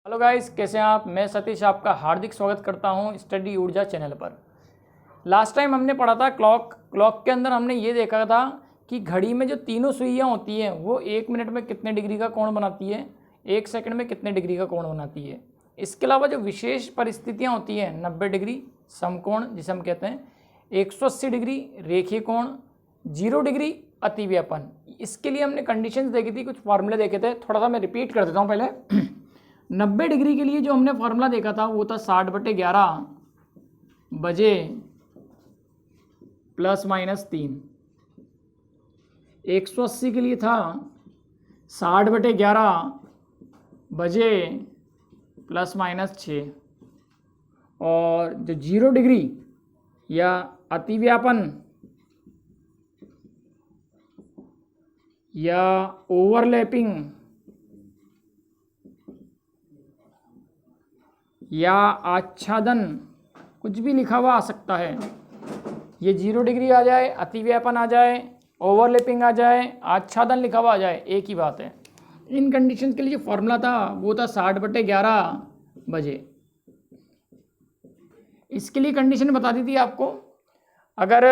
Hello guys, कैसे हैं आप। मैं सतीश आपका हार्दिक स्वागत करता हूं स्टडी ऊर्जा चैनल पर। लास्ट टाइम हमने पढ़ा था क्लॉक के अंदर हमने ये देखा था कि घड़ी में जो तीनों सुइयां होती हैं वो 1 मिनट में कितने डिग्री का कोण बनाती है, 1 सेकंड में कितने डिग्री का कोण बनाती है। इसके अलावा जो विशेष परिस्थितियाँ होती हैं 90 डिग्री समकोण जिसे हम कहते हैं, 180 डिग्री रेखीय कोण, 0 डिग्री अतिव्यापन। इसके लिए हमने कंडीशंस देखी थी, कुछ फार्मूले देखे थे। थोड़ा सा मैं रिपीट कर देता हूँ पहले। 90 डिग्री के लिए जो हमने फार्मूला देखा था वो था 60/11 बजे ±3। 180 के लिए था 60/11 बजे ±6। और जो 0 डिग्री या अतिव्यापन या ओवरलैपिंग या आच्छादन, कुछ भी लिखा हुआ आ सकता है। ये 0 डिग्री आ जाए, अतिव्यापन आ जाए, ओवरलैपिंग आ जाए, आच्छादन लिखा हुआ आ जाए, एक ही बात है। इन कंडीशंस के लिए जो फॉर्मूला था वो था 60/11 बजे। इसके लिए कंडीशन बता दी थी आपको, अगर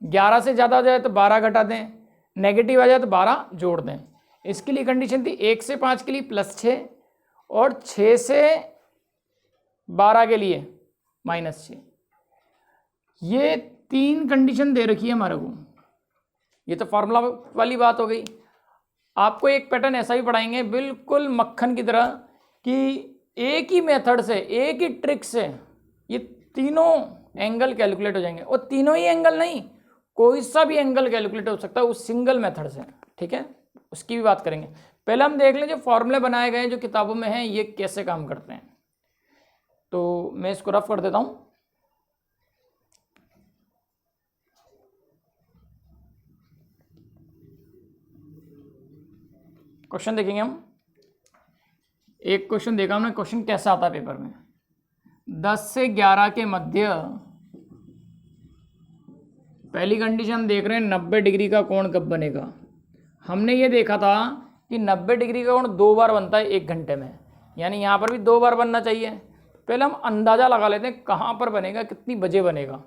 11 से ज़्यादा आ जाए तो 12 घटा दें, नेगेटिव आ जाए तो 12 जोड़ दें। इसके लिए कंडीशन थी 1 से 5 के लिए +6 और 6 से 12 के लिए -6। ये 3 कंडीशन दे रखी है हमारे को। ये तो फार्मूला वाली बात हो गई। आपको एक पैटर्न ऐसा ही पढ़ाएंगे बिल्कुल मक्खन की तरह कि एक ही मेथड से, एक ही ट्रिक से ये तीनों एंगल कैलकुलेट हो जाएंगे। और तीनों ही एंगल नहीं, कोई सा भी एंगल कैलकुलेट हो सकता है उस सिंगल मेथड से। ठीक है, उसकी भी बात करेंगे। पहले हम देख लें जो फॉर्मूले बनाए गए जो किताबों में हैं ये कैसे काम करते हैं। तो मैं इसको रफ कर देता हूं। क्वेश्चन देखेंगे हम। एक क्वेश्चन देखा हमने, क्वेश्चन कैसा आता है पेपर में। 10 से 11 के मध्य, पहली कंडीशन देख रहे हैं 90 डिग्री का कोण कब बनेगा। हमने ये देखा था कि 90 डिग्री का कोण 2 बार बनता है 1 घंटे में, यानी यहाँ पर भी 2 बार बनना चाहिए। पहले हम अंदाज़ा लगा लेते हैं कहाँ पर बनेगा, कितनी बजे बनेगा।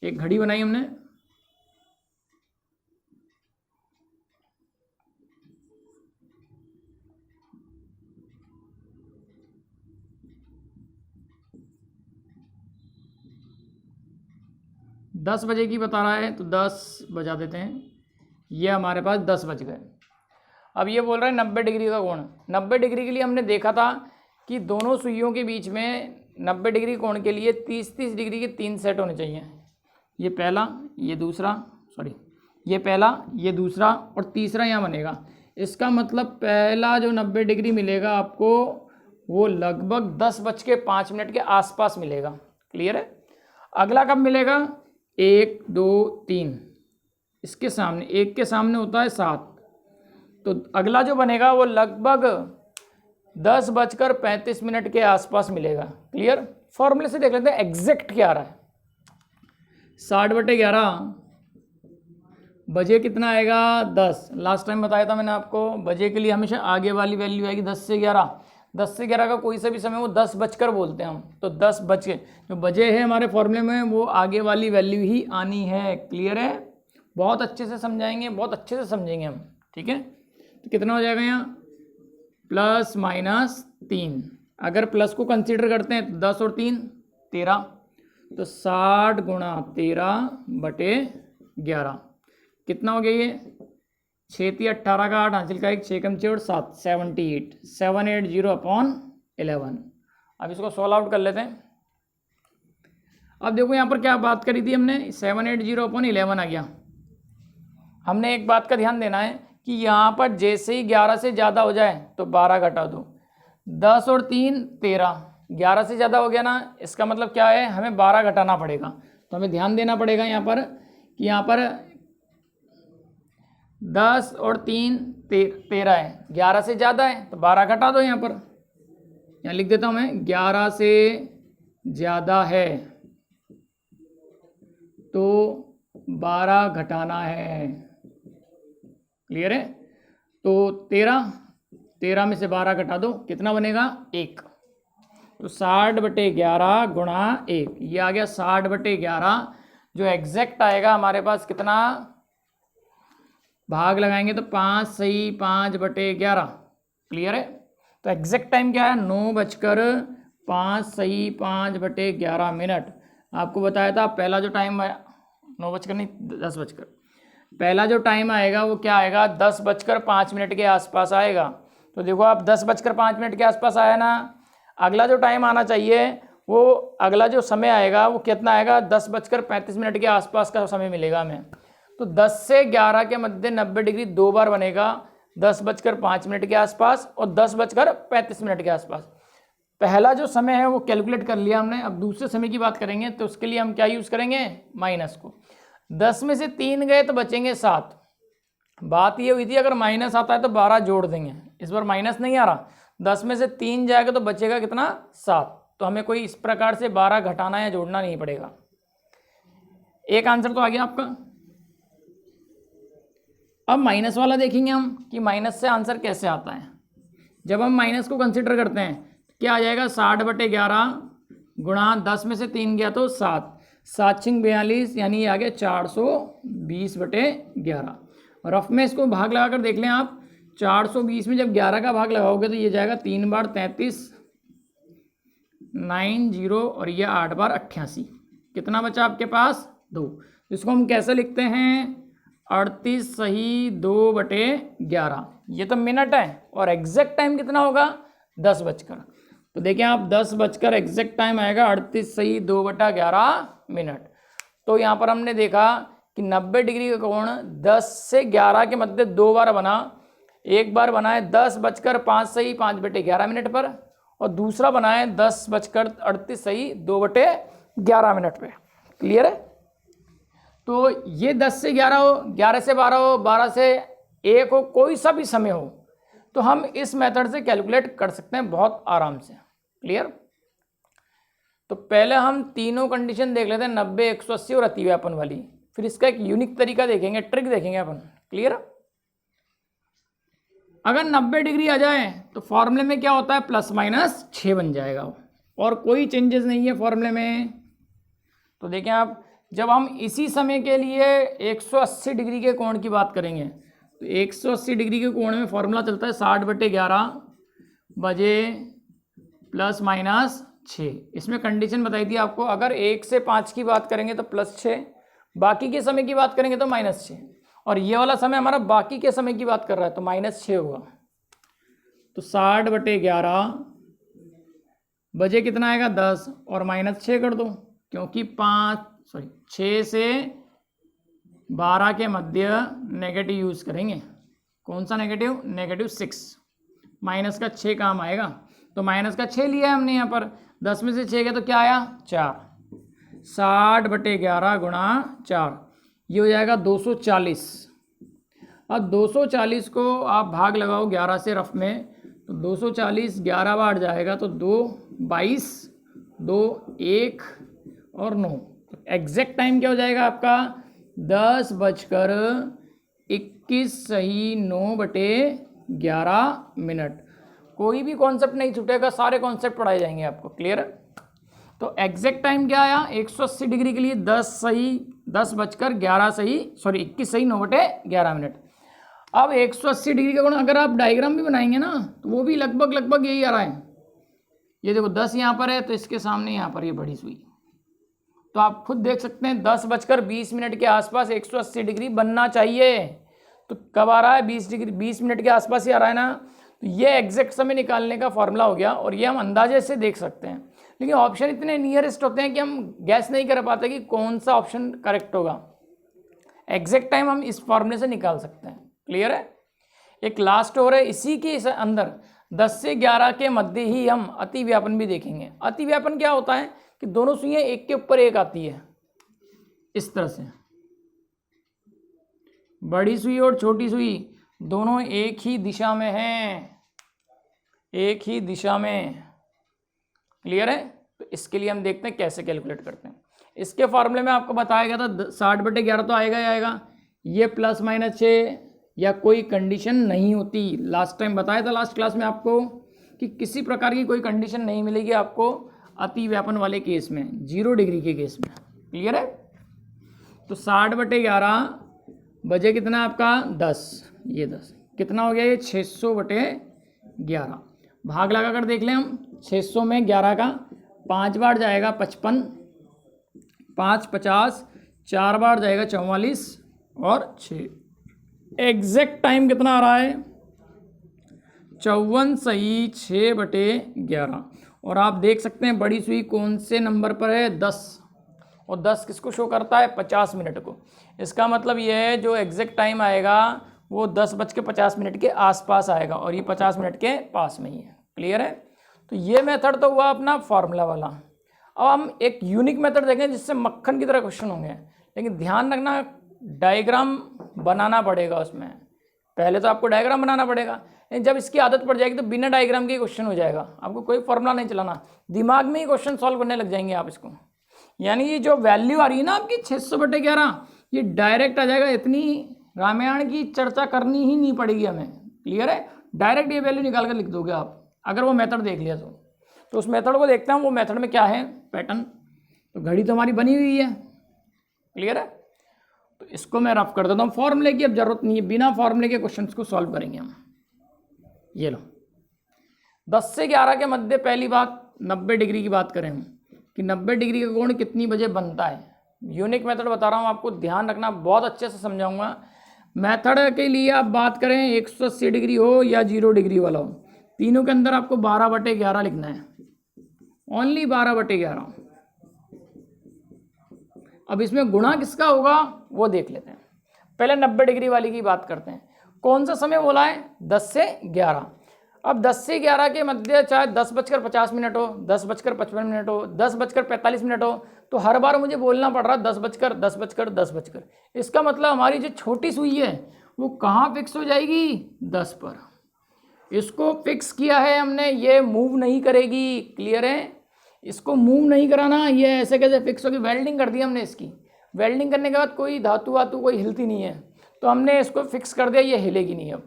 एक घड़ी बनाई हमने, दस बजे की बता रहा है तो 10 बजा देते हैं। ये हमारे पास 10 बज गए। अब ये बोल रहा है 90 डिग्री का कोण। 90 डिग्री के लिए हमने देखा था कि दोनों सुइयों के बीच में 90 डिग्री कोण के लिए 30-30 डिग्री के 3 सेट होने चाहिए। ये पहला, ये दूसरा, ये पहला, ये दूसरा और तीसरा यहाँ बनेगा। इसका मतलब पहला जो 90 डिग्री मिलेगा आपको वो लगभग 10:05 के आसपास मिलेगा। क्लियर है। अगला कब मिलेगा, 1 2 3, इसके सामने, एक के सामने होता है 7, तो अगला जो बनेगा वो लगभग 10:35 के आसपास मिलेगा। क्लियर। फॉर्मूले से देख लेते हैं एग्जैक्ट क्या आ रहा है। 60/11 बजे कितना आएगा, 10। लास्ट टाइम बताया था मैंने आपको, बजे के लिए हमेशा आगे वाली वैल्यू आएगी 10 से 11। 10 से 11 का कोई सा भी समय वो 10 बजकर बोलते हैं हम, तो 10 बज के जो बजे है हमारे फॉर्मूले में वो आगे वाली वैल्यू ही आनी है। क्लियर है। बहुत अच्छे से समझाएंगे, बहुत अच्छे से समझेंगे हम। ठीक है, तो कितना हो जाएगा यहाँ, +-3। अगर प्लस को कंसीडर करते हैं तो 10 और 3 13, तो 60 × 13/11 कितना हो गया ये, 6 × 18 का 8, हासिल का 1, 6 × 6 और 7 78, 780/11। अब इसको सॉल्व आउट कर लेते हैं। अब देखो यहाँ पर क्या बात करी थी हमने, 780/11 आ गया। हमने एक बात का ध्यान देना है कि यहाँ पर जैसे ही 11 से ज़्यादा हो जाए तो 12 घटा दो। 10 और 3 13, 11 से ज़्यादा हो गया ना, इसका मतलब क्या है, हमें 12 घटाना पड़ेगा। तो हमें ध्यान देना पड़ेगा यहाँ पर कि यहाँ पर 10 और 3 13 है, 11 से ज़्यादा है तो 12 घटा दो। यहाँ पर यहाँ लिख देता हूँ मैं, 11 से ज़्यादा है तो 12 घटाना है। क्लियर है। तो 13 13 में से 12 घटा दो, कितना बनेगा 1। तो 60/11 गुणा 1, ये आ गया 60/11। जो एग्जैक्ट आएगा हमारे पास कितना, भाग लगाएंगे तो 5 सही 5/11। क्लियर है। तो एग्जैक्ट टाइम क्या है, 9:05 सही 5/11। आपको बताया था पहला जो टाइम आया 9 नहीं 10, पहला जो टाइम आएगा वो क्या आएगा 10:05 के आसपास आएगा। तो देखो आप 10:05 के आसपास आया ना, अगला जो टाइम आना चाहिए वो अगला जो समय आएगा वो कितना आएगा 10:35 के आसपास का समय मिलेगा हमें। तो 10 से 11 के मध्य 90 डिग्री 2 बार बनेगा, 10:05 के आसपास और 10:35 के आसपास। पहला जो समय है वो कैलकुलेट कर लिया हमने। अब दूसरे समय की बात करेंगे तो उसके लिए हम क्या यूज़ करेंगे, माइनस को। 10 में से 3 गए तो बचेंगे 7। बात ये हुई थी अगर माइनस आता है तो 12 जोड़ देंगे, इस बार माइनस नहीं आ रहा। 10 में से 3 जाएगा तो बचेगा कितना 7। तो हमें कोई इस प्रकार से 12 घटाना या जोड़ना नहीं पड़ेगा। एक आंसर तो आ गया आपका। अब माइनस वाला देखेंगे हम कि माइनस से आंसर कैसे आता है। जब हम माइनस को कंसिडर करते हैं क्या आ जाएगा 60/11 गुणा 10 में से 3 गया तो 7, 7 6 42 यानी ये आ गया 420/11। रफ में इसको भाग लगा कर देख लें आप, 420 में जब 11 का भाग लगाओगे तो ये जाएगा 3 बार 33 90 और ये 8 बार 88। कितना बचा आपके पास 2। इसको हम कैसे लिखते हैं 38 सही 2/11। ये तो मिनट है और एग्जैक्ट टाइम कितना होगा 10 बजकर। तो देखें आप 10 बजकर एग्जैक्ट टाइम आएगा 38 सही 2/11 मिनट। तो यहाँ पर हमने देखा कि 90 डिग्री का कोण 10 से 11 के मध्य 2 बार बना। एक बार बना है 10:05 सही 5/11 मिनट पर और दूसरा बना है 10:38 सही 2/11 मिनट पे। क्लियर है। तो ये 10 से 11 हो, 11 से 12 हो, 12 से 1 हो, कोई सा भी समय हो तो हम इस मेथड से कैलकुलेट कर सकते हैं बहुत आराम से। क्लियर। तो पहले हम तीनों कंडीशन देख लेते हैं 90, 180 और अतिव्यापन वाली, फिर इसका एक यूनिक तरीका देखेंगे, ट्रिक देखेंगे अपन। क्लियर। अगर 90 डिग्री आ जाए तो फॉर्मूले में क्या होता है ±6 बन जाएगा और कोई चेंजेस नहीं है फॉर्मूले में। तो देखें आप जब हम इसी समय के लिए 180 डिग्री के कोण की बात करेंगे तो 180 डिग्री के कोण में फॉर्मूला चलता है 60/11 बजे ±6। इसमें कंडीशन बताई थी आपको, अगर 1 से 5 की बात करेंगे तो +6, बाकी के समय की बात करेंगे तो -6 और ये वाला समय हमारा बाकी के समय की बात कर रहा है तो -6 होगा। तो 60/11 बजे कितना आएगा 10 और -6 कर दो क्योंकि 6 से 12 के मध्य नेगेटिव यूज़ करेंगे। कौन सा नेगेटिव, -6। माइनस का 6 काम आएगा तो माइनस का 6 लिया है हमने यहाँ पर। 10 में से 6 गया तो क्या आया 4। 60/11 गुणा 4 ये हो जाएगा 240। अब 240 को आप भाग लगाओ 11 से रफ में तो 240 11 बार जाएगा तो 2 22 2 1 और 9। तो एग्जैक्ट टाइम क्या हो जाएगा आपका 10:21 सही 9/11 मिनट। कोई भी कॉन्सेप्ट नहीं छूटेगा, सारे कॉन्सेप्ट पढ़ाए जाएंगे आपको। क्लियर है। तो एग्जैक्ट टाइम क्या आया 180 डिग्री के लिए 10:11 सही 21 सही 9/11 मिनट। अब 180 डिग्री का कोण अगर आप डायग्राम भी बनाएंगे ना तो वो भी लगभग यही आ रहा है। ये देखो 10 यहाँ पर है तो इसके सामने यहाँ पर ये बड़ी सुई, तो आप खुद देख सकते हैं 10:20 के आसपास 180 डिग्री बनना चाहिए। तो कब आ रहा है 20 मिनट के आसपास ही आ रहा है ना। तो ये एग्जैक्ट समय निकालने का फॉर्मूला हो गया और ये हम अंदाजे से देख सकते हैं, लेकिन ऑप्शन इतने नियरेस्ट होते हैं कि हम गैस नहीं कर पाते कि कौन सा ऑप्शन करेक्ट होगा। एग्जैक्ट टाइम हम इस फॉर्मूले से निकाल सकते हैं। क्लियर है। एक लास्ट और है, इसी के अंदर 10 से 11 के मध्य ही हम अतिव्यापन भी देखेंगे। अतिव्यापन क्या होता है कि दोनों सुइयां एक के ऊपर एक आती है इस तरह से, बड़ी सुई और छोटी सुई दोनों एक ही दिशा में हैं, एक ही दिशा में। क्लियर है। तो इसके लिए हम देखते हैं कैसे कैलकुलेट करते हैं। इसके फॉर्मूले में आपको बताया गया था 60/11 तो आएगा ही आएगा, ये +-6 या कोई कंडीशन नहीं होती। लास्ट टाइम बताया था लास्ट क्लास में आपको कि किसी प्रकार की कोई कंडीशन नहीं मिलेगी आपको अति व्यापन वाले केस में, 0 डिग्री के केस में। क्लियर है? तो 60/11 बजे कितना आपका 10, ये 10 कितना हो गया, ये 600/11। भाग लगा कर देख लें हम, 600 में 11 का 5 बार जाएगा 55, 5 50, 4 बार जाएगा 44 और 6। एग्जैक्ट टाइम कितना आ रहा है, 54 सही 6/11। और आप देख सकते हैं बड़ी सुई कौन से नंबर पर है, 10, और 10 किसको शो करता है, 50 मिनट को। इसका मतलब ये है जो एग्जैक्ट टाइम आएगा वो 10:50 के आसपास आएगा, और ये 50 मिनट के पास में ही है। क्लियर है? तो ये मेथड तो हुआ अपना फॉर्मूला वाला। अब हम एक यूनिक मेथड देखें जिससे मक्खन की तरह क्वेश्चन होंगे, लेकिन ध्यान रखना डायग्राम बनाना पड़ेगा उसमें। पहले तो आपको डायग्राम बनाना पड़ेगा, लेकिन जब इसकी आदत पड़ जाएगी तो बिना डायग्राम के क्वेश्चन हो जाएगा, आपको कोई फॉर्मूला नहीं चलाना, दिमाग में ही क्वेश्चन सॉल्व करने लग जाएंगे आप इसको। यानी ये जो वैल्यू आ रही है ना आपकी 600/11, ये डायरेक्ट आ जाएगा, इतनी रामायण की चर्चा करनी ही नहीं पड़ेगी हमें। क्लियर है? डायरेक्ट ये वैल्यू निकाल कर लिख दोगे आप, अगर वो मेथड देख लिया तो उस मेथड को देखते हैं वो मेथड में क्या है पैटर्न। तो घड़ी तो हमारी बनी हुई है। क्लियर है? तो इसको मैं रफ कर देता हूँ, फॉर्मूले की अब जरूरत नहीं है, बिना फॉर्मूले के क्वेश्चंस को सॉल्व करेंगे हम। ये लो 10 से 11 के मध्य पहली बात 90 डिग्री की बात करें हम कि 90 डिग्री का कोण कितनी बजे बनता है। यूनिक मेथड बता रहा हूँ आपको, ध्यान रखना, बहुत अच्छे से समझाऊंगा। मेथड के लिए आप बात करें 180 डिग्री हो या 0 डिग्री वाला हो, तीनों के अंदर आपको 12/11 लिखना है, ओनली 12/11। अब इसमें गुणा किसका होगा वो देख लेते हैं। पहले 90 डिग्री वाली की बात करते हैं। कौन सा समय बोला है, 10 से 11। अब 10 से 11 के मध्य चाहे 10:50 हो, 10:55 हो, 10:45 हो, तो हर बार मुझे बोलना पड़ रहा है 10:10। इसका मतलब हमारी जो छोटी सुई है वो कहाँ फिक्स हो जाएगी, 10 पर। इसको फिक्स किया है हमने, ये मूव नहीं करेगी। क्लियर है? इसको मूव नहीं कराना, ये ऐसे कैसे फिक्स होगी, वेल्डिंग कर दी हमने इसकी। वेल्डिंग करने के बाद कोई धातु वातु कोई हिलती नहीं है, तो हमने इसको फिक्स कर दिया, ये हिलेगी नहीं। अब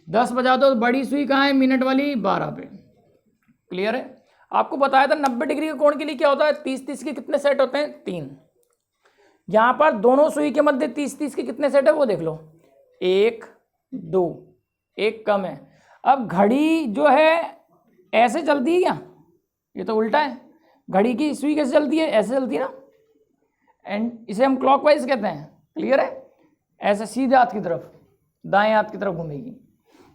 10 बजा दो, बड़ी सुई कहाँ है, मिनट वाली 12 पे। क्लियर है? आपको बताया था 90 डिग्री के कोण के लिए क्या होता है, 30-30 के कितने सेट होते हैं, 3। यहाँ पर दोनों सुई के मध्य 30-30 के कितने सेट है वो देख लो, 1 2, एक कम है। अब घड़ी जो है ऐसे चलती है क्या, ये तो उल्टा है। घड़ी की सुई कैसे चलती है, ऐसे चलती है ना, एंड इसे हम क्लॉकवाइज कहते हैं। क्लियर है? ऐसे सीधे हाथ की तरफ, दाएं हाथ की तरफ घूमेगी।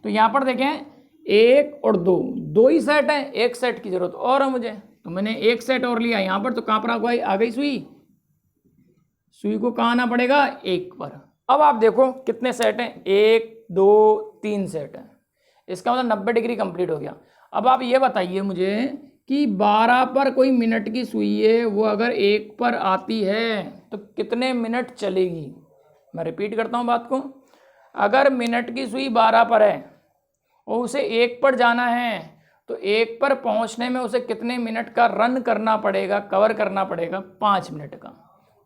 तो यहाँ पर देखें 1 और 2, 2 ही सेट है, एक सेट की जरूरत और है मुझे, तो मैंने एक सेट और लिया यहाँ पर। तो कहाँ पर आ गई सुई, सुई को कहाँ आना पड़ेगा, 1 पर। अब आप देखो कितने सेट हैं, 1 2 3 सेट है। इसका मतलब 90 डिग्री कंप्लीट हो गया। अब आप ये बताइए मुझे कि 12 पर कोई मिनट की सुई है, वो अगर 1 पर आती है तो कितने मिनट चलेगी। मैं रिपीट करता हूँ बात को, अगर मिनट की सुई 12 पर है और उसे 1 पर जाना है, तो 1 पर पहुँचने में उसे कितने मिनट का रन करना पड़ेगा, कवर करना पड़ेगा, 5 मिनट का।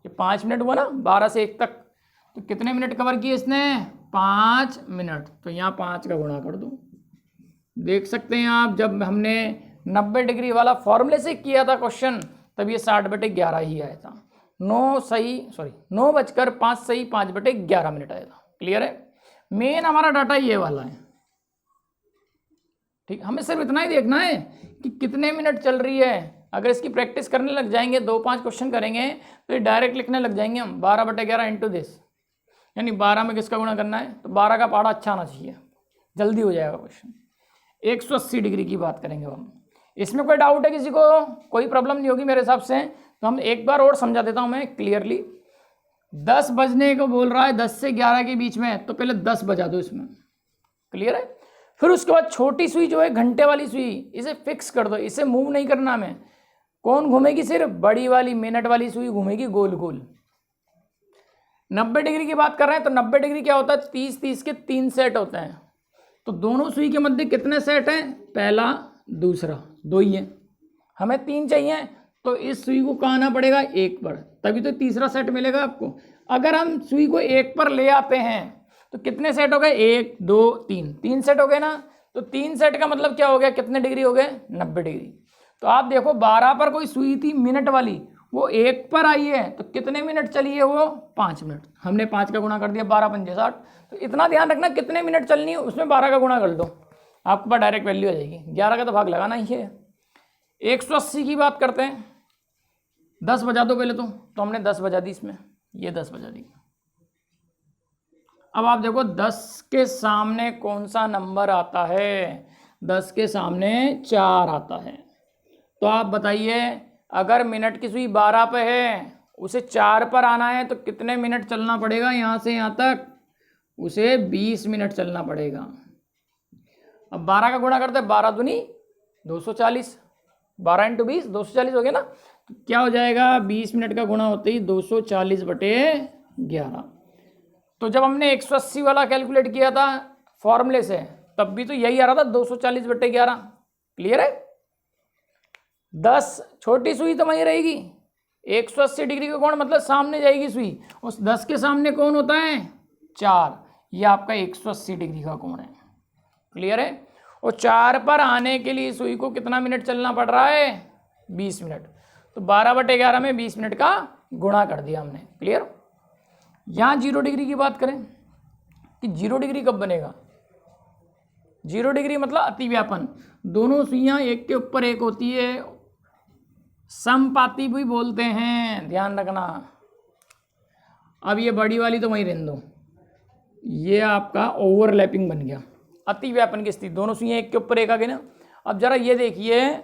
ये 5 मिनट हुआ ना 12 से 1 तक, तो कितने मिनट कवर किए इसने, 5 मिनट। तो यहाँ 5 का गुणा कर दो। देख सकते हैं आप, जब हमने 90 डिग्री वाला फॉर्मूले से किया था क्वेश्चन, तब ये 60/11 ही आया था। 9:05 सही 5/11 मिनट आया था। क्लियर है? मेन हमारा डाटा ये वाला है। ठीक, हमें सिर्फ इतना ही देखना है कि कितने मिनट चल रही है। अगर इसकी प्रैक्टिस करने लग जाएंगे, 2-5 क्वेश्चन करेंगे, तो ये डायरेक्ट लिखने लग जाएंगे हम 12/11 इंटू दिस, यानी 12 में किसका गुणा करना है। तो 12 का पहाड़ा अच्छा आना चाहिए, जल्दी हो जाएगा क्वेश्चन। 180 डिग्री की बात करेंगे हम। इसमें कोई डाउट है किसी को, कोई प्रॉब्लम नहीं होगी मेरे हिसाब से। तो हम एक बार और समझा देता हूं मैं क्लियरली। 10 बजने को बोल रहा है, 10 से 11 के बीच में, तो पहले 10 बजा दो इसमें। क्लियर है? फिर उसके बाद छोटी सुई जो है घंटे वाली सुई, इसे फिक्स कर दो, इसे मूव नहीं करना हमें। कौन घूमेगी, सिर्फ बड़ी वाली मिनट वाली सुई घूमेगी गोल गोल। 90 डिग्री की बात कर रहे हैं, तो 90 डिग्री क्या होता है, 30-30 के 3 सेट होते हैं। तो दोनों सुई के मध्य कितने सेट हैं, पहला दूसरा, 2 ही है, हमें 3 चाहिए। तो इस सुई को कहाँ आना पड़ेगा, 1 पर, तभी तो तीसरा सेट मिलेगा आपको। अगर हम सुई को 1 पर ले आते हैं तो कितने सेट हो गए, 1 2 3, 3 सेट हो गए ना। तो 3 सेट का मतलब क्या हो गया, कितने डिग्री हो गए, 90 डिग्री। तो आप देखो 12 पर कोई सुई थी मिनट वाली, वो 1 पर आई है तो कितने मिनट चली है वो, 5 मिनट। हमने 5 का गुणा कर दिया, 12 पंजे 60। तो इतना ध्यान रखना कितने मिनट चलनी है, उसमें 12 का गुणा कर दो, आपके पास डायरेक्ट वैल्यू आ जाएगी। 11 का तो भाग लगाना ही है। 180 की बात करते हैं, 10 बजा दो पहले तो हमने 10 बजा दी इसमें, ये 10 बजा दी। अब आप देखो 10 के सामने कौन सा नंबर आता है, 10 के सामने 4 आता है। तो आप बताइए अगर मिनट की सुई 12 पे है, उसे 4 पर आना है तो कितने मिनट चलना पड़ेगा, यहाँ से यहाँ तक उसे 20 मिनट चलना पड़ेगा। अब 12 का गुणा करते हैं, 12 दूनी 240, 12 इंटू 20 240 हो गया ना। तो क्या हो जाएगा, 20 मिनट का गुणा होते ही 240/11। तो जब हमने 180 वाला कैलकुलेट किया था फॉर्मूले से, तब भी तो यही आ रहा था 240/11। क्लियर है। 10 छोटी सुई तो वहीं रहेगी, 180 डिग्री का कोण मतलब सामने जाएगी सुई, उस 10 के सामने कौन होता है, 4। ये आपका 180 डिग्री का कोण है। क्लियर है। और 4 पर आने के लिए सुई को कितना मिनट चलना पड़ रहा है, 20 मिनट। तो 12/11 में 20 मिनट का गुणा कर दिया हमने। क्लियर। यहाँ 0 डिग्री की बात करें कि 0 डिग्री कब बनेगा, 0 डिग्री मतलब अतिव्यापन। दोनों सुइयाँ एक के ऊपर एक होती है, समपाती भी बोलते हैं, ध्यान रखना। अब ये बड़ी वाली तो वहीं रहने दो, ये आपका ओवरलैपिंग बन गया, अतिव्यापन की स्थिति। दोनों सुइयाँ एक के ऊपर एक आ गई ना। अब जरा ये देखिए,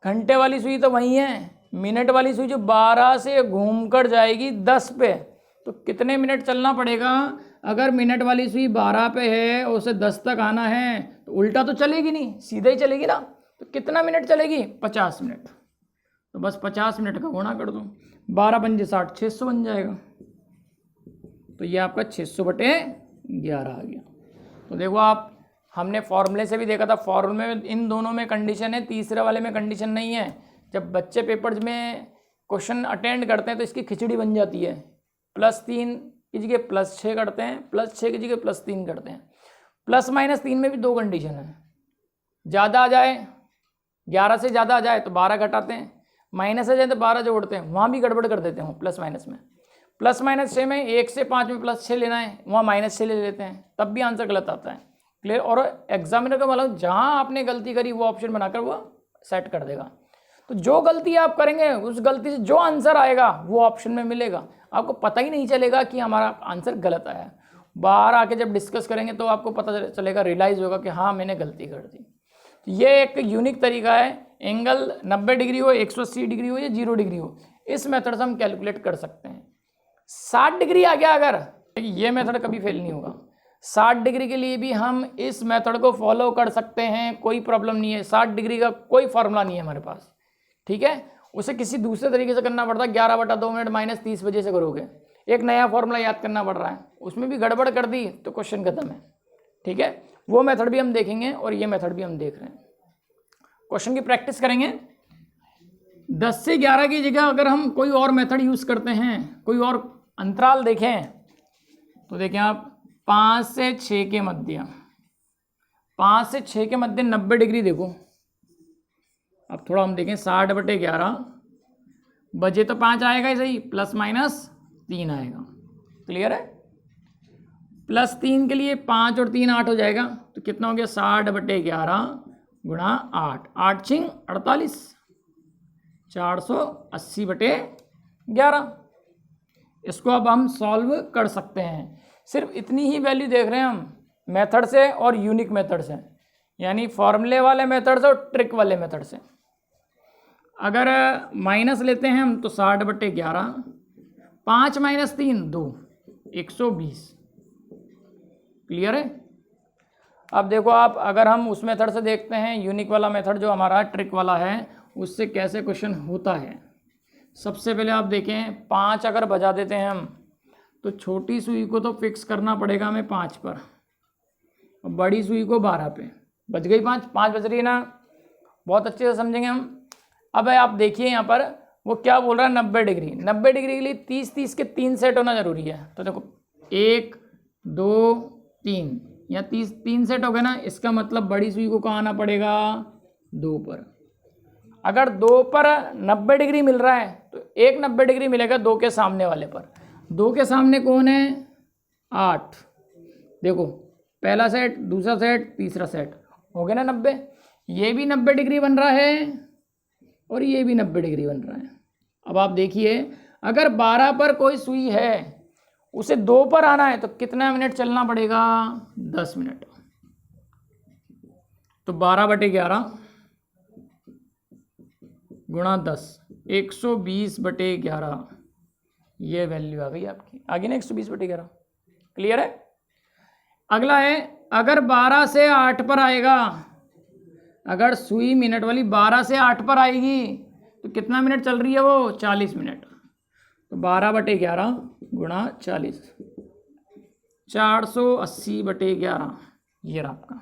घंटे वाली सुई तो वहीं है, मिनट वाली सुई जो 12 से घूमकर जाएगी 10 पे, तो कितने मिनट चलना पड़ेगा। अगर मिनट वाली सुई 12 पे है और उसे 10 तक आना है तो उल्टा तो चलेगी नहीं, सीधा ही चलेगी ना। तो कितना मिनट चलेगी, 50 मिनट। तो बस 50 मिनट का गुणा कर दो, 12 पंजे 60, 600 बन जाएगा। तो ये आपका 600/11 आ गया। तो देखो आप, हमने फॉर्मूले से भी देखा था, फॉर्मूले में इन दोनों में कंडीशन है, तीसरे वाले में कंडीशन नहीं है। जब बच्चे पेपर्स में क्वेश्चन अटेंड करते हैं तो इसकी खिचड़ी बन जाती है, +3 की जगह +6 करते हैं, +6 की जगह +3 करते हैं। ±3 में भी 2 कंडीशन है, ज़्यादा आ जाए 11 से ज़्यादा आ जाए तो 12 घटाते हैं, माइनस आ जाए तो 12 जोड़ते हैं, वहाँ भी गड़बड़ कर देते हैं प्लस माइनस में। +-6 में 1 से 5 में +6 लेना है, वहाँ -6 ले लेते हैं, तब भी आंसर गलत आता है। क्लियर। और एग्जामिनर का मतलब जहाँ आपने गलती करी वो ऑप्शन बनाकर वो सेट कर देगा। तो जो गलती आप करेंगे उस गलती से जो आंसर आएगा वो ऑप्शन में मिलेगा, आपको पता ही नहीं चलेगा कि हमारा आंसर गलत आया। बाहर आके जब डिस्कस करेंगे तो आपको पता चलेगा, रियलाइज़ होगा कि हाँ मैंने गलती कर दी। तो ये एक यूनिक तरीका है, एंगल 90 डिग्री हो, 180 डिग्री हो या 0 डिग्री हो, इस मेथड से हम कैलकुलेट कर सकते हैं। 60 डिग्री आ गया अगर, ये मेथड कभी फेल नहीं होगा। 60 डिग्री के लिए भी हम इस मेथड को फॉलो कर सकते हैं, कोई प्रॉब्लम नहीं है। 60 डिग्री का कोई फॉर्मूला नहीं है हमारे पास, ठीक है। उसे किसी दूसरे तरीके से करना पड़ता है, 11/2 मिनट -30 बजे से करोगे, एक नया फॉर्मूला याद करना पड़ रहा है, उसमें भी गड़बड़ कर दी तो क्वेश्चन खत्म है, ठीक है। वो मेथड भी हम देखेंगे और ये मेथड भी हम देख रहे हैं। क्वेश्चन की प्रैक्टिस करेंगे। 10 से 11 की जगह अगर हम कोई और मेथड यूज़ करते हैं, कोई और अंतराल देखें, तो देखें आप 5 से 6 के मध्य, 5 से 6 के मध्य 90 डिग्री देखो। अब थोड़ा हम देखें, 60/11 बजे तो 5 आएगा ही सही, ±3 आएगा। क्लियर है। +3 के लिए 5 और 3 8 हो जाएगा, तो कितना हो गया 60/11 गुणा 8, 8 × 48, 480/11। इसको अब हम सॉल्व कर सकते हैं। सिर्फ इतनी ही वैल्यू देख रहे हैं हम मेथड से और यूनिक मेथड से, यानी फॉर्मूले वाले मेथड से और ट्रिक वाले मेथड से। अगर माइनस लेते हैं हम तो 60/11, 5 - 3 2, 120। क्लियर है। अब देखो आप, अगर हम उस मेथड से देखते हैं, यूनिक वाला मेथड जो हमारा ट्रिक वाला है, उससे कैसे क्वेश्चन होता है। सबसे पहले आप देखें, 5 अगर बजा देते हैं हम, तो छोटी सुई को तो फिक्स करना पड़ेगा हमें 5 पर, और बड़ी सुई को 12 पे। बज गई 5 बज रही है ना, बहुत अच्छे से समझेंगे हम। अब आप देखिए यहाँ पर वो क्या बोल रहा है, 90 डिग्री। 90 डिग्री के लिए 30-30 के 3 सेट होना जरूरी है। तो देखो 1 2 3, या 3 सेट हो गए ना, इसका मतलब बड़ी सुई को कहाँ आना पड़ेगा, 2 पर। अगर 2 पर 90 डिग्री मिल रहा है तो एक 90 डिग्री मिलेगा 2 के सामने वाले पर। 2 के सामने कौन है, 8। देखो पहला सेट, दूसरा सेट, तीसरा सेट, हो गया ना 90। ये भी 90 डिग्री बन रहा है और ये भी 90 डिग्री बन रहा है। अब आप देखिए, अगर 12 पर कोई सुई है, उसे 2 पर आना है तो कितना मिनट चलना पड़ेगा, 10 मिनट। तो 12/11 गुणा 10, 120/11, ये वैल्यू आ गई आपकी, आ गई ना 120/11। क्लियर है। अगला है, अगर 12 से 8 पर आएगा, अगर सुई मिनट वाली 12 से 8 पर आएगी तो कितना मिनट चल रही है वो, 40 मिनट। तो 12/11 गुणा 40, 480/11, ये रहा आपका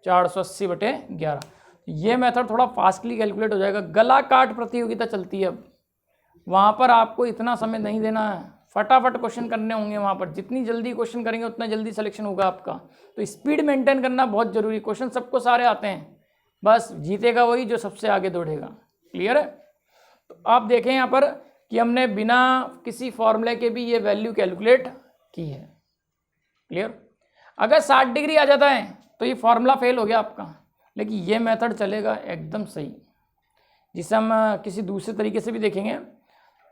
480/11। ये मेथड थोड़ा फास्टली कैलकुलेट हो जाएगा। गला काट प्रतियोगिता चलती है अब, वहाँ पर आपको इतना समय नहीं देना है, फटाफट क्वेश्चन करने होंगे वहाँ पर। जितनी जल्दी क्वेश्चन करेंगे उतना जल्दी सिलेक्शन होगा आपका। तो स्पीड मेंटेन करना बहुत जरूरी। क्वेश्चन सबको सारे आते हैं, बस जीतेगा वही जो सबसे आगे दौड़ेगा। क्लियर है। तो आप देखें यहाँ पर कि हमने बिना किसी फॉर्मूले के भी ये वैल्यू कैलकुलेट की है। क्लियर। अगर 60 डिग्री आ जाता है तो ये फॉर्मूला फेल हो गया आपका, लेकिन ये मेथड चलेगा एकदम सही, जिसे हम किसी दूसरे तरीके से भी देखेंगे।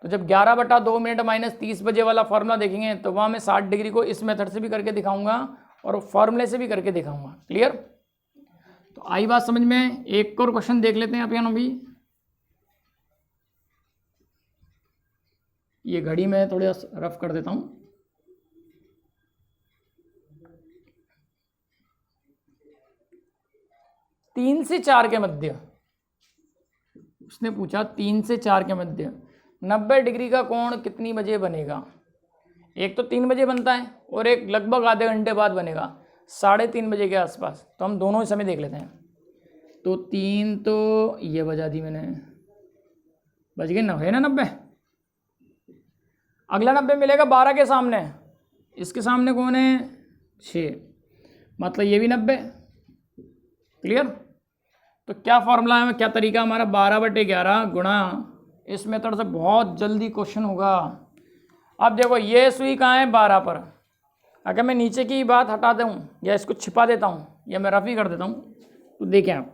तो जब 11/2 मिनट माइनस 30 बजे वाला फॉर्मूला देखेंगे तो वहाँ मैं 60 डिग्री को इस मेथड से भी करके दिखाऊंगा और फॉर्मूले से भी करके दिखाऊंगा। क्लियर। तो आई बात समझ में। एक और क्वेश्चन देख लेते हैं आप यहाँ भी। ये घड़ी में थोड़ा रफ कर देता हूँ। तीन से 4 के मध्य, उसने पूछा 3 से 4 के मध्य 90 डिग्री का कोण कितनी बजे बनेगा। एक तो 3 बजे बनता है और एक लगभग आधे घंटे बाद बनेगा, 3:30 बजे के आसपास। तो हम दोनों ही समय देख लेते हैं। तो 3 तो ये बजा दी मैंने, बज गए 9 है ना 90। अगला 90 मिलेगा 12 के सामने, इसके सामने कौन है 6, मतलब ये भी 90। क्लियर। तो क्या फॉर्मूला है, क्या तरीका हमारा, 12/11 गुणा, इस मेथड से बहुत जल्दी क्वेश्चन होगा। अब देखो ये सुई कहाँ है, 12 पर। अगर मैं नीचे की बात हटा दूँ या इसको छिपा देता हूँ या मैं रफ ही कर देता हूँ, तो देखें आप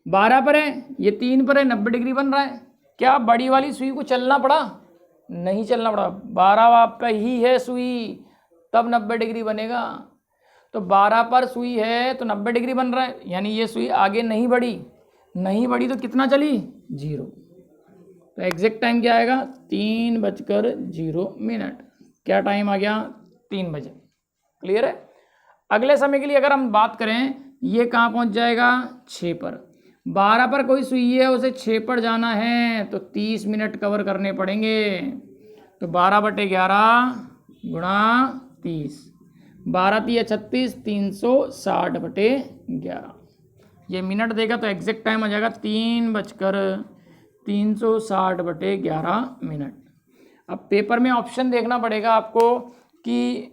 12 पर है, ये 3 पर है, 90 डिग्री बन रहा है। क्या बड़ी वाली सुई को चलना पड़ा, नहीं चलना पड़ा। 12 पे ही है सुई, तब 90 डिग्री बनेगा। तो 12 पर सुई है तो 90 डिग्री बन रहा है, यानी ये सुई आगे नहीं बढ़ी, नहीं बढ़ी तो कितना चली, 0। तो एग्जैक्ट टाइम क्या आएगा, 3:0 क्या टाइम आ गया, 3 बजे। क्लियर है। अगले समय के लिए अगर हम बात करें, ये कहाँ पहुँच जाएगा, 6 पर। 12 पर कोई सुई है, उसे 6 पर जाना है तो 30 मिनट कवर करने पड़ेंगे। तो 12/11 गुणा 30, 12×3 = 36, 360/11, ये मिनट देगा तो एग्जैक्ट टाइम आ जाएगा 3:360/11 अब पेपर में ऑप्शन देखना पड़ेगा आपको कि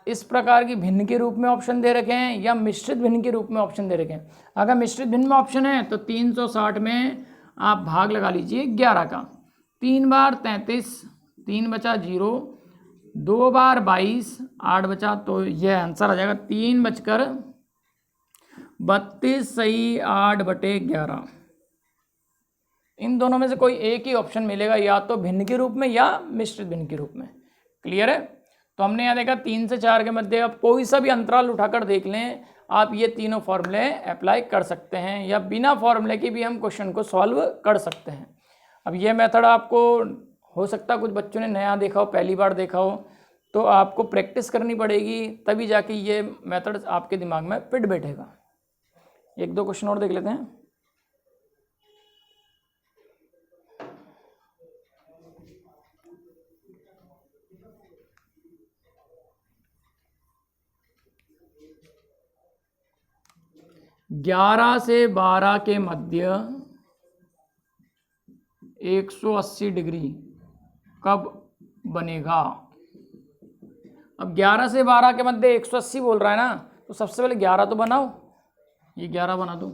इस प्रकार की भिन्न के रूप में ऑप्शन दे रखे हैं या मिश्रित भिन्न के रूप में ऑप्शन दे रखे हैं। अगर मिश्रित भिन्न में ऑप्शन है तो 360 में आप भाग लगा लीजिए 11 का, 3 बार 33, 3 बचा 0, 2 बार 22, 8 बचा, तो यह आंसर आ जाएगा 3:32 सही, 8/11। इन दोनों में से कोई एक ही ऑप्शन मिलेगा, या तो भिन्न के रूप में या मिश्रित भिन्न के रूप में। क्लियर है। तो हमने यहाँ देखा 3 से 4 के मध्य, आप कोई सा भी अंतराल उठाकर देख लें, आप ये तीनों फॉर्मूले अप्लाई कर सकते हैं, या बिना फॉर्मूले के भी हम क्वेश्चन को सॉल्व कर सकते हैं। अब ये मेथड आपको हो सकता है कुछ बच्चों ने नया देखा हो, पहली बार देखा हो, तो आपको प्रैक्टिस करनी पड़ेगी, तभी जाके ये मेथड आपके दिमाग में फिट बैठेगा। 1-2 क्वेश्चन और देख लेते हैं। ग्यारह से 12 के मध्य 180 डिग्री कब बनेगा। अब 11 से 12 के मध्य 180 बोल रहा है ना, तो सबसे पहले 11 तो बनाओ, ये 11 बना दो।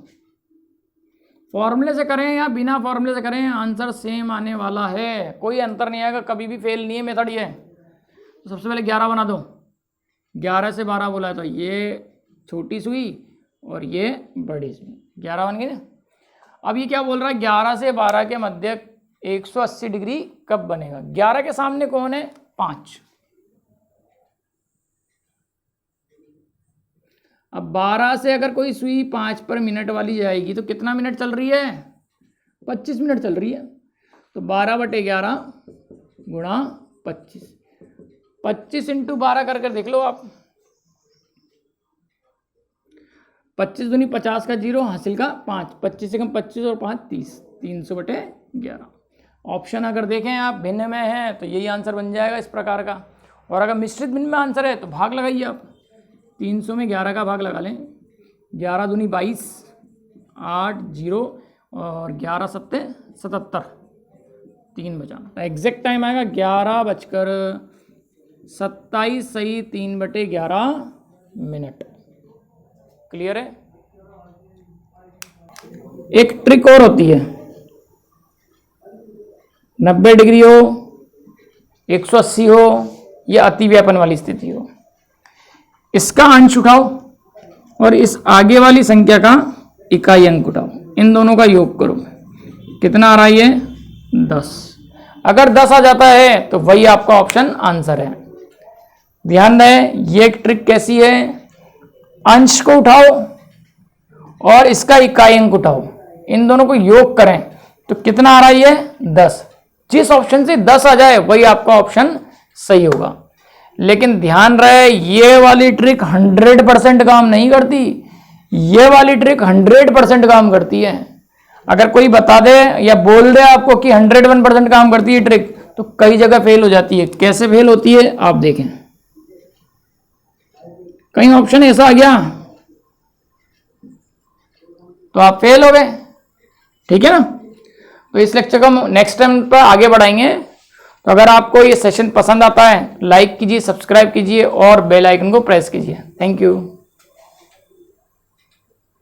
फॉर्मूले से करें या बिना फॉर्मूले से करें, आंसर सेम आने वाला है, कोई अंतर नहीं आएगा, कभी भी फेल नहीं है मेथड ये। तो सबसे पहले 11 बना दो। 11 से 12 बोला है तो ये छोटी सुई और ये बड़ी सुई, 11 बन गई ना। अब ये क्या बोल रहा है, 11 से 12 के मध्य 180 डिग्री कब बनेगा। 11 के सामने कौन है, 5। अब 12 से अगर कोई सुई 5 पर मिनट वाली जाएगी तो कितना मिनट चल रही है, 25 मिनट चल रही है। तो 12/11 गुणा 25, 25 × 12 कर देख लो आप। 25 दूनी 50 का 0, हासिल का 5, 25 से कम 25 और 5 30, 300/11। ऑप्शन अगर देखें आप भिन्न में है तो यही आंसर बन जाएगा इस प्रकार का। और अगर मिश्रित भिन्न में आंसर है तो भाग लगाइए आप, 300 में 11 का भाग लगा लें। 11 दूनी 22, 8 0 और 11 7 77, 3 बचाना। एग्जैक्ट टाइम आएगा 11:27 सही 3/11 मिनट। क्लियर है। एक ट्रिक और होती है, 90 डिग्री हो, 180 हो या अतिव्यापन वाली स्थिति हो, इसका अंश उठाओ और इस आगे वाली संख्या का इकाई अंक उठाओ, इन दोनों का योग करो, कितना आ रहा है ये 10। अगर 10 आ जाता है तो वही आपका ऑप्शन आंसर है। ध्यान दें ये एक ट्रिक कैसी है, अंश को उठाओ और इसका इकाई अंक उठाओ, इन दोनों को योग करें तो कितना आ रहा है ये 10। जिस ऑप्शन से 10 आ जाए वही आपका ऑप्शन सही होगा। लेकिन ध्यान रहे ये वाली ट्रिक 100% काम नहीं करती, ये वाली ट्रिक 100% काम करती है। अगर कोई बता दे या बोल दे आपको कि 101% काम करती है ट्रिक, तो कई जगह फेल हो जाती है। कैसे फेल होती है आप देखें, कहीं ऑप्शन ऐसा आ गया तो आप फेल हो गए, ठीक है ना। तो इस लेक्चर को हम नेक्स्ट टाइम पर आगे बढ़ाएंगे। तो अगर आपको ये सेशन पसंद आता है लाइक कीजिए, सब्सक्राइब कीजिए और बेल आइकन को प्रेस कीजिए। Thank you.